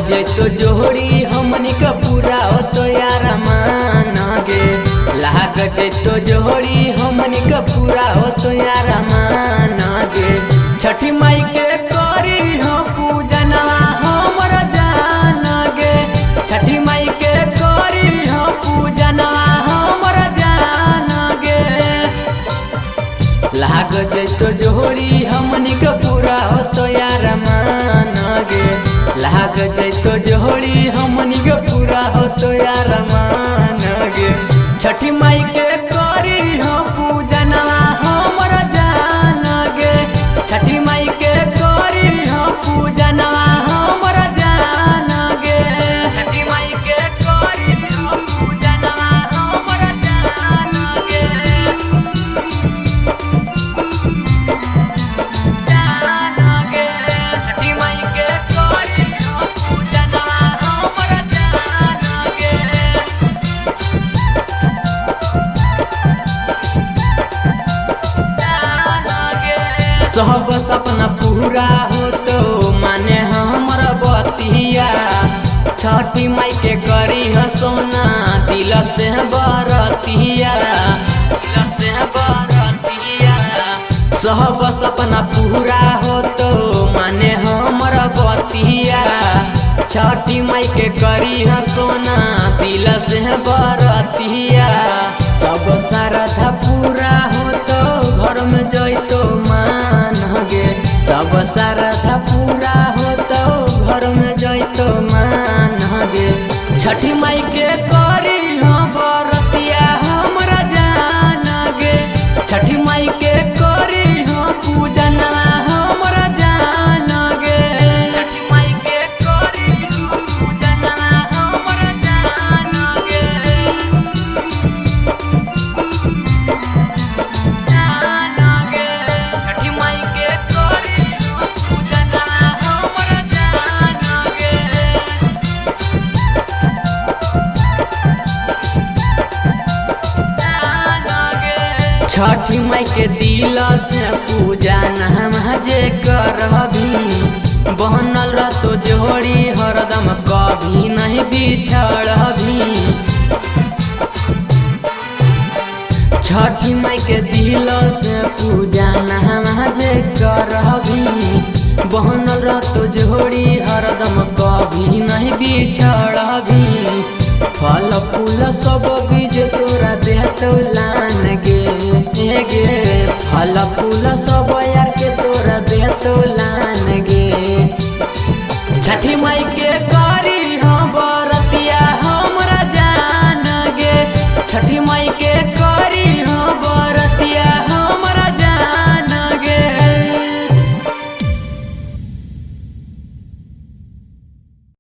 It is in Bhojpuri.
जैतो जोड़ी हमनी का पूरा हो तो यार मान गे। लाग जैतो जोड़ी हमनी का पूरा हो तो यार मान गे। छठी माई के करी हो पूजनवा हमर जान गे। छठी माई के करी हो पूजनवा हमर जान गे। लाग जैतो जोड़ी हमनी का पूरा हो तो यार मान गे। लाग जैतो जोड़ी हमनी के पूरा हो तो यार मान गे। छठी माई के करी हो पूजनवा हमर जान गे। छठी माई के करी हो पूजनवा हमर जान गे। छठी माई के करी हो पूजनवा हमर जान गे। जान गे। छठी माई के करी हो पूजनवा हमर जान गे। सब सपना पूरा हो तो माने हमर बतिया। छठी माई के करी हो सोना दिल से बरतिया। दिल से बरतिया। सब सपना पूरा हो तो माने हमर बतिया। छठी माई के करी हो सोना दिल से बरतिया। सब श्रद्धा पूरा हो तो घर में जैतो मान गे। सब श्रद्धा पूरा हो तो घर में जैतो मान गे। छठी माई के करी हो बरतिया हमरा जान गे। छठी माई के करी हो पूजनवा हमरा जान गे। छठी माई के करी हो पूजनवा हमरा जान गे। छठी माई के दिल से पूजा नाम जे करबी। बनल रहतो जोड़ी हरदम कभी नहीं बिछड़बी। छठी माई के दिल से पूजा नाम जे करबी। बनल रहतो जोड़ी हरदम कभी नहीं बिछड़बी। फल फूल सब बीज तोरा देतो लान गे।